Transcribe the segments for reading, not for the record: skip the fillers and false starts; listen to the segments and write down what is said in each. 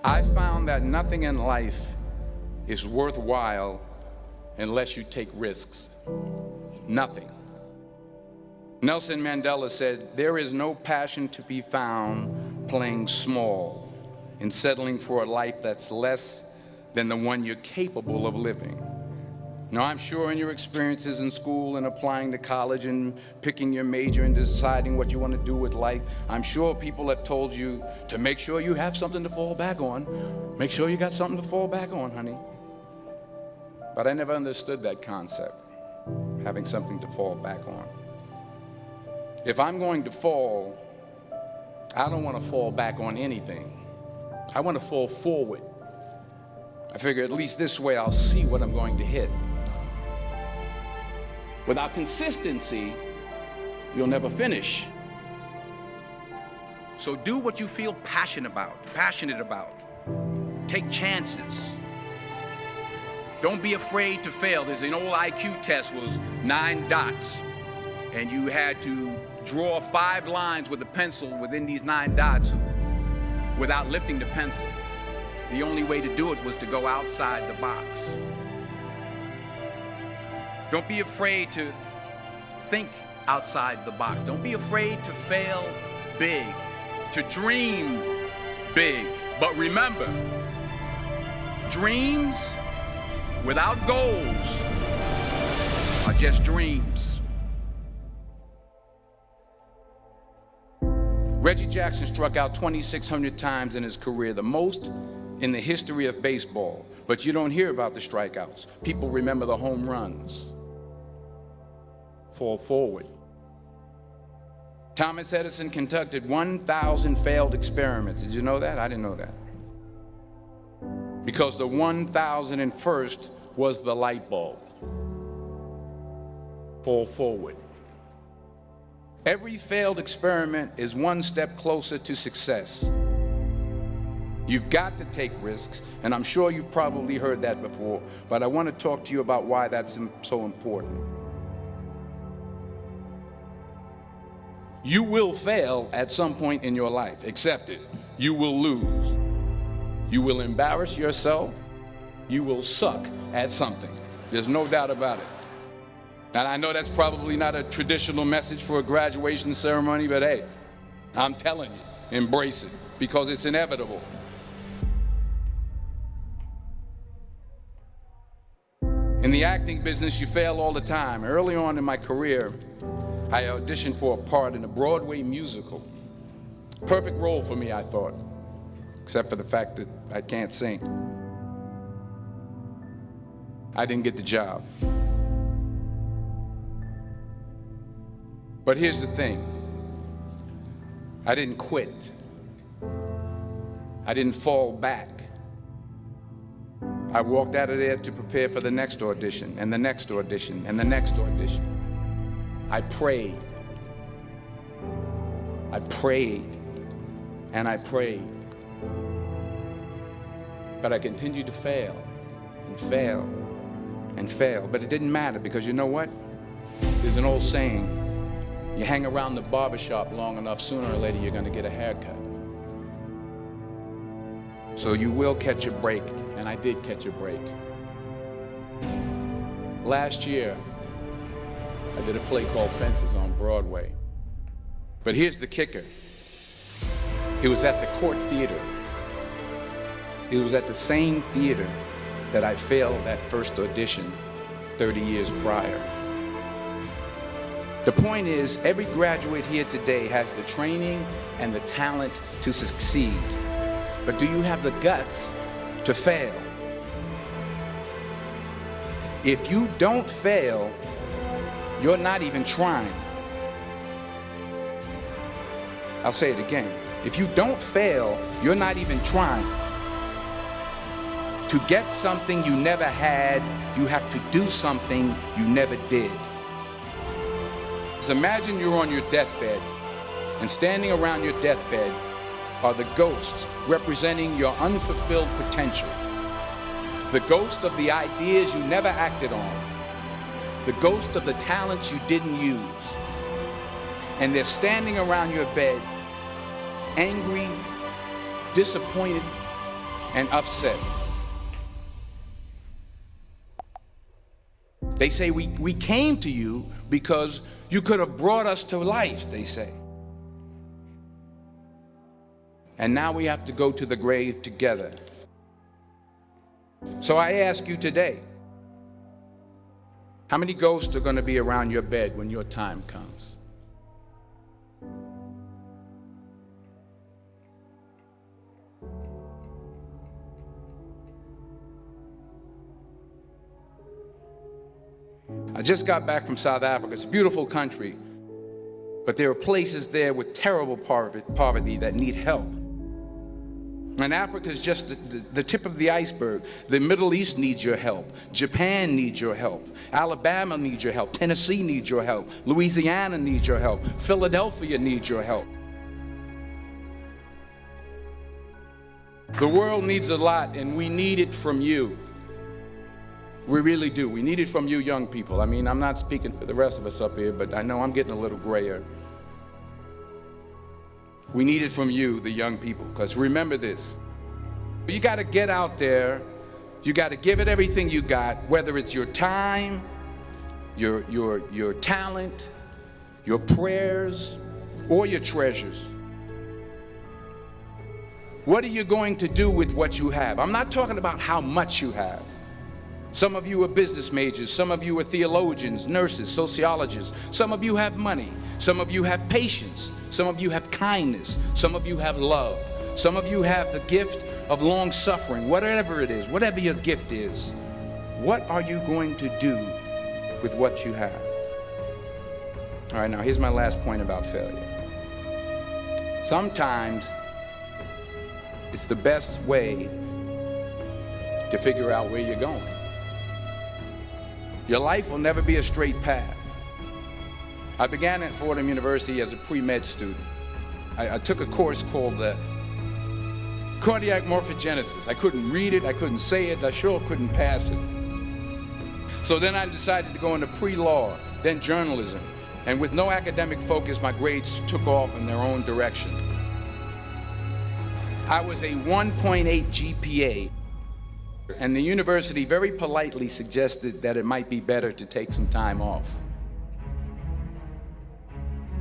I found that nothing in life is worthwhile unless you take risks. Nothing. Nelson Mandela said, "There is no passion to be found playing small and settling for a life that's less than the one you're capable of living." Now, I'm sure in your experiences in school and applying to college and picking your major and deciding what you want to do with life, I'm sure people have told you to make sure you have something to fall back on. Make sure you got something to fall back on, honey. But I never understood that concept, having something to fall back on. If I'm going to fall, I don't want to fall back on anything. I want to fall forward. I figure at least this way I'll see what I'm going to hit. Without consistency, you'll never finish. So do what you feel passionate about. Take chances. Don't be afraid to fail. There's an old IQ test, was 9 dots, and you had to draw 5 lines with a pencil within these 9 dots without lifting the pencil. The only way to do it was to go outside the box. Don't be afraid to think outside the box. Don't be afraid to fail big, to dream big. But remember, dreams without goals are just dreams. Reggie Jackson struck out 2,600 times in his career, the most in the history of baseball. But you don't hear about the strikeouts. People remember the home runs. Fall forward. Thomas Edison conducted 1,000 failed experiments. Did you know that? I didn't know that. Because the 1,001st was the light bulb. Fall forward. Every failed experiment is one step closer to success. You've got to take risks, and I'm sure you've probably heard that before, but I want to talk to you about why that's so important. You will fail at some point in your life. Accept it. You will lose. You will embarrass yourself. You will suck at something. There's no doubt about it. And I know that's probably not a traditional message for a graduation ceremony, but hey, I'm telling you, embrace it, because it's inevitable. In the acting business, you fail all the time. Early on in my career, I auditioned for a part in a Broadway musical. Perfect role for me, I thought, except for the fact that I can't sing. I didn't get the job. But here's the thing. I didn't quit. I didn't fall back. I walked out of there to prepare for the next audition, and the next audition, and the next audition. I prayed. I prayed, and I prayed. But I continued to fail, and fail, and fail. But it didn't matter, because you know what? There's an old saying, you hang around the barbershop long enough, sooner or later you're gonna get a haircut. So you will catch a break, and I did catch a break. Last year, I did a play called Fences on Broadway. But here's the kicker. It was at the Court Theater. It was at the same theater that I failed that first audition 30 years prior. The point is, every graduate here today has the training and the talent to succeed. But do you have the guts to fail? If you don't fail, you're not even trying. I'll say it again. If you don't fail, you're not even trying. To get something you never had, you have to do something you never did. So imagine you're on your deathbed, and standing around your deathbed are the ghosts representing your unfulfilled potential. The ghost of the ideas you never acted on. The ghost of the talents you didn't use. And they're standing around your bed, angry, disappointed, and upset. They say we came to you because you could have brought us to life, they say. And now we have to go to the grave together. So I ask you today, how many ghosts are going to be around your bed when your time comes? I just got back from South Africa. It's a beautiful country, but there are places there with terrible poverty that need help. And Africa is just the tip of the iceberg. The Middle East needs your help. Japan needs your help. Alabama needs your help. Tennessee needs your help. Louisiana needs your help. Philadelphia needs your help. The world needs a lot, and we need it from you. We really do. We need it from you young people. I mean, I'm not speaking for the rest of us up here, but I know I'm getting a little grayer. We need it from you, the young people, because remember this. You got to get out there. You got to give it everything you got, whether it's your time, your talent, your prayers, or your treasures. What are you going to do with what you have? I'm not talking about how much you have. Some of you are business majors, some of you are theologians, nurses, sociologists, some of you have money, some of you have patience, some of you have kindness, some of you have love, some of you have the gift of long suffering, whatever it is, whatever your gift is. What are you going to do with what you have? All right, now here's my last point about failure. Sometimes it's the best way to figure out where you're going. Your life will never be a straight path. I began at Fordham University as a pre-med student. I took a course called cardiac morphogenesis. I couldn't read it, I couldn't say it, I sure couldn't pass it. So then I decided to go into pre-law, then journalism. And with no academic focus, my grades took off in their own direction. I was a 1.8 GPA. And the university very politely suggested that it might be better to take some time off.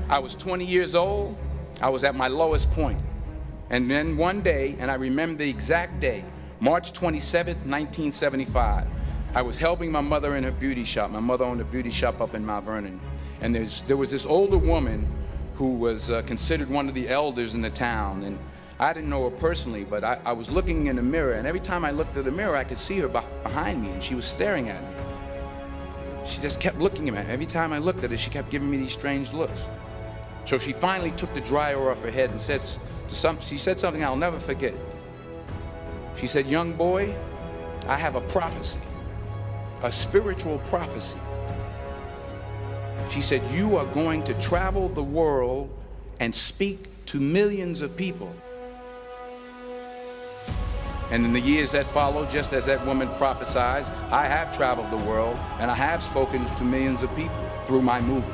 I was 20 years old. I was at my lowest point. And then one day, and I remember the exact day, March 27th, 1975, I was helping my mother in her beauty shop. My mother owned a beauty shop up in Mount Vernon. And there was this older woman who was considered one of the elders in the town. And I didn't know her personally, but I was looking in the mirror, and every time I looked at the mirror, I could see her behind me, and she was staring at me. She just kept looking at me. Every time I looked at her, she kept giving me these strange looks. So she finally took the dryer off her head and she said something I'll never forget. She said, "Young boy, I have a prophecy, a spiritual prophecy." She said, "You are going to travel the world and speak to millions of people." And in the years that followed, just as that woman prophesied, I have traveled the world and I have spoken to millions of people through my movies.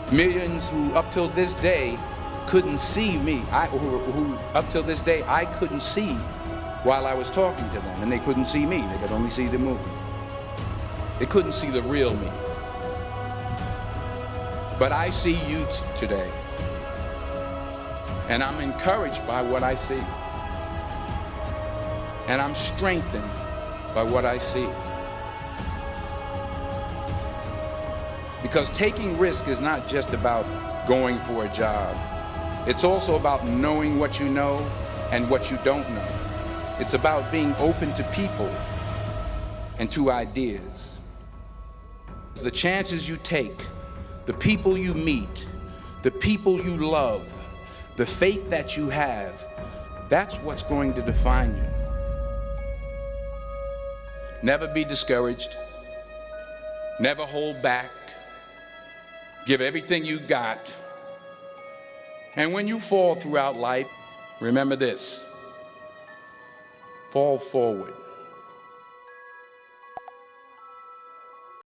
Millions who up till this day couldn't see me, who up till this day I couldn't see while I was talking to them, and they couldn't see me, they could only see the movie. They couldn't see the real me. But I see you today, and I'm encouraged by what I see. And I'm strengthened by what I see. Because taking risk is not just about going for a job. It's also about knowing what you know and what you don't know. It's about being open to people and to ideas. The chances you take, the people you meet, the people you love, the faith that you have, that's what's going to define you. Never be discouraged. Never hold back. Give everything you got. And when you fall throughout life, remember this: fall forward.